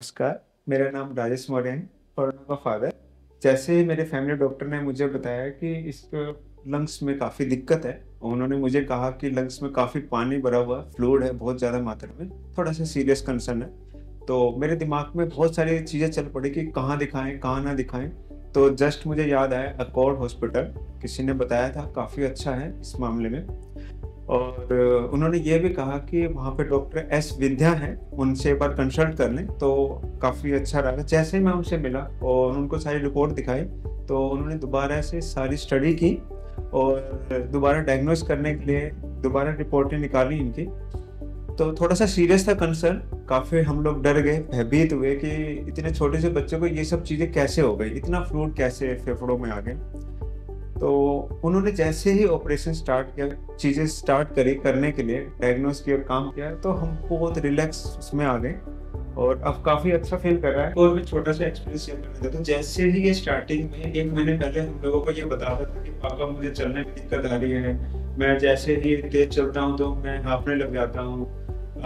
नमस्कार, मेरा नाम राजेश मौर्य है और मैं फादर। जैसे ही मेरे फैमिली डॉक्टर ने मुझे बताया कि इस लंग्स में काफ़ी दिक्कत है, उन्होंने मुझे कहा कि लंग्स में काफ़ी पानी भरा हुआ फ्लूइड है बहुत ज़्यादा मात्रा में, थोड़ा-सा सीरियस कंसर्न है। तो मेरे दिमाग में बहुत सारी चीज़ें चल पड़ी कि कहाँ दिखाएँ, कहाँ ना दिखाएँ। तो जस्ट मुझे याद आया अकॉर्ड हॉस्पिटल, किसी ने बताया था काफ़ी अच्छा है इस मामले में। और उन्होंने ये भी कहा कि वहाँ पे डॉक्टर एस विद्या हैं, उनसे एक बार कंसल्ट कर लें तो काफ़ी अच्छा रहेगा। जैसे ही मैं उनसे मिला और उनको सारी रिपोर्ट दिखाई, तो उन्होंने दोबारा से सारी स्टडी की और दोबारा डायग्नोज़ करने के लिए दोबारा रिपोर्टें निकाली इनकी। तो थोड़ा-सा सीरियस था कंसर्न, काफ़ी हम लोग डर गए, भयभीत हुए कि इतने छोटे से बच्चे को ये सब चीज़ें कैसे हो गई? इतना फ्लूइड कैसे फेफड़ों में आ गए? तो उन्होंने जैसे ही ऑपरेशन स्टार्ट किया, चीज़ें स्टार्ट करी करने के लिए, डायग्नोज़ किया, काम किया, तो हम बहुत रिलैक्स उसमें आ गए और अब काफ़ी अच्छा फ़ील कर रहा है। और मैं छोटा-सा एक्सपीरियंस शेयर करना चाहता हूँ। जैसे ही ये स्टार्टिंग में 1 महीने पहले हम लोगों को ये बता रहा था कि पापा मुझे चलने में दिक्कत आ रही है, मैं जैसे ही तेज़ चलता हूँ तो मैं हाँफने लग जाता हूँ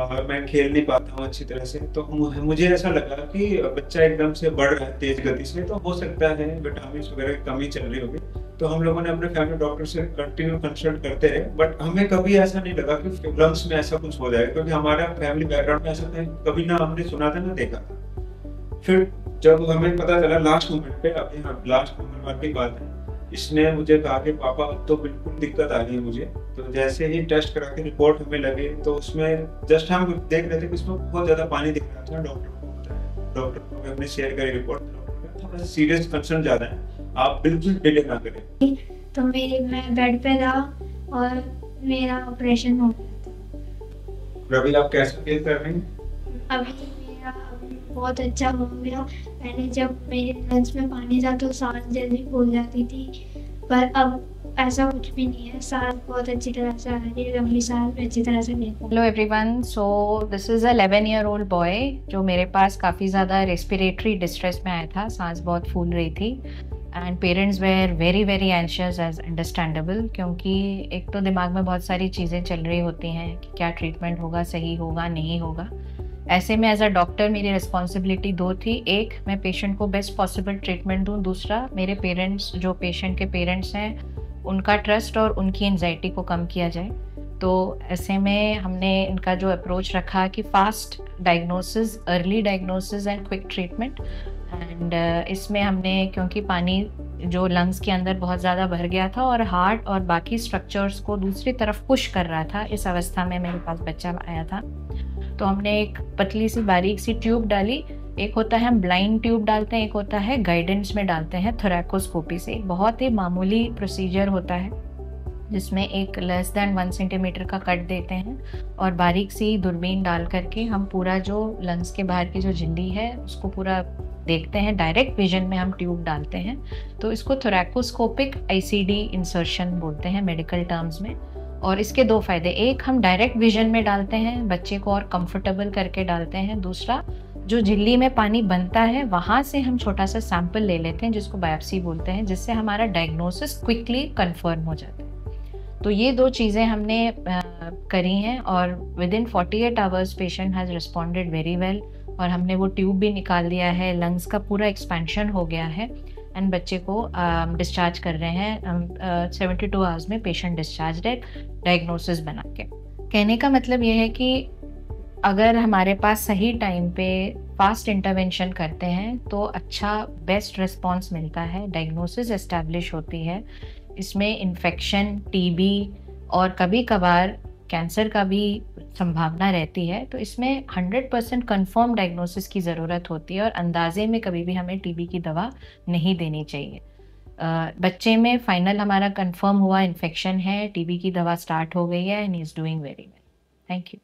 और मैं खेल नहीं पाता हूँ अच्छी तरह से। तो मुझे ऐसा लगा कि बच्चा एकदम से बढ़ रहा है तेज़ गति से, तो हो सकता है विटामिन्स वगैरह की कमी चल रही होगी। तो हम लोगों ने अपने फैमिली डॉक्टर से कंटिन्यू कंसल्ट करते रहे, बट हमें कभी ऐसा नहीं लगा कि लंग्स में ऐसा कुछ हो जाएगा, क्योंकि हमारा फैमिली बैकग्राउंड में ऐसा कभी ना हमने सुना था ना देखा था। फिर जब हमें पता चला लास्ट मोमेंट पे, अभी हाँ लास्ट मोमेंट की बात है, इसने मुझे कहा कि पापा अब तो बिल्कुल दिक्कत आ रही है मुझे। तो जैसे ही टेस्ट करा के रिपोर्ट हमें लगे, तो उसमें जस्ट हम देख रहे थे कि इसमें बहुत ज्यादा पानी दिख रहा था। डॉक्टर को बताया, डॉक्टर को हमने शेयर करी रिपोर्ट, थोड़ा सा सीरियस कंसर्न ज्यादा है, आप बिल्कुल डिले ना करें। तो मैं बेड पे था और मेरा ऑपरेशन हो गया और अभी आप कैसे फील कर रहे हैं? था। अभी मेरा बहुत अच्छा हो गया। पहले जब मेरे लंग्स में पानी था तो सांस जल्दी फूल जाती थी, पर अब ऐसा कुछ भी नहीं है। सांस बहुत अच्छी तरह से आ रही है, लंबी सांस भी अच्छी तरह से ले पा रही hello everyone, so this is a 11-year-old boy जो मेरे पास काफ़ी ज़्यादा रेस्पिरेटरी डिस्ट्रेस में आया था। सांस बहुत फूल रही थी and parents were very very anxious as understandable, क्योंकि एक तो दिमाग में बहुत सारी चीज़ें चल रही होती हैं कि क्या ट्रीटमेंट होगा, सही होगा नहीं होगा। ऐसे में एज अ डॉक्टर मेरी रिस्पॉन्सिबिलिटी दो थी। एक, मैं पेशेंट को बेस्ट पॉसिबल ट्रीटमेंट दूँ। दूसरा, मेरे पेरेंट्स, जो पेशेंट के पेरेंट्स हैं, उनका ट्रस्ट और उनकी एंजाइटी को कम किया जाए। तो ऐसे में हमने इनका जो अप्रोच रखा कि fast diagnosis, early diagnosis and quick treatment. And इसमें हमने, क्योंकि पानी जो लंग्स के अंदर बहुत ज़्यादा भर गया था और हार्ट और बाकी स्ट्रक्चर्स को दूसरी तरफ पुश कर रहा था, इस अवस्था में मेरे पास बच्चा आया था। तो हमने एक पतली सी बारीक सी ट्यूब डाली। एक होता है हम ब्लाइंड ट्यूब डालते हैं, एक होता है गाइडेंस में डालते हैं थोरैकोस्कोपी से। बहुत ही मामूली प्रोसीजर होता है जिसमें एक लेस देन 1 सेंटीमीटर का कट देते हैं और बारीक सी दूरबीन डाल करके हम पूरा जो लंग्स के बाहर की जो झिल्ली है उसको पूरा देखते हैं। डायरेक्ट विजन में हम ट्यूब डालते हैं, तो इसको थोरैकोस्कोपिक आईसीडी इंसर्शन बोलते हैं मेडिकल टर्म्स में। और इसके दो फायदे, एक, हम डायरेक्ट विजन में डालते हैं, बच्चे को और कंफर्टेबल करके डालते हैं। दूसरा, जो झिल्ली में पानी बनता है वहाँ से हम छोटा सा सैंपल ले लेते हैं जिसको बायोप्सी बोलते हैं, जिससे हमारा डायग्नोसिस क्विकली कंफर्म हो जाता है। तो ये दो चीज़ें हमने करी हैं और with in 48 hours patient has responded very well. और हमने वो ट्यूब भी निकाल दिया है, लंग्स का पूरा एक्सपेंशन हो गया है एंड बच्चे को डिस्चार्ज कर रहे हैं। 72 आवर्स में पेशेंट डिस्चार्ज है डायग्नोसिस बना के। कहने का मतलब ये है कि अगर हमारे पास सही टाइम पे फास्ट इंटरवेंशन करते हैं तो अच्छा बेस्ट रिस्पॉन्स मिलता है, डायग्नोसिस एस्टैब्लिश होती है। इसमें इन्फेक्शन, टीबी और कभी कभार कैंसर का भी संभावना रहती है। तो इसमें 100% कंफर्म डायग्नोसिस की ज़रूरत होती है और अंदाजे में कभी भी हमें टीबी की दवा नहीं देनी चाहिए। बच्चे में फाइनल हमारा कंफर्म हुआ इन्फेक्शन है, टीबी की दवा स्टार्ट हो गई है and he is doing very well. Thank you.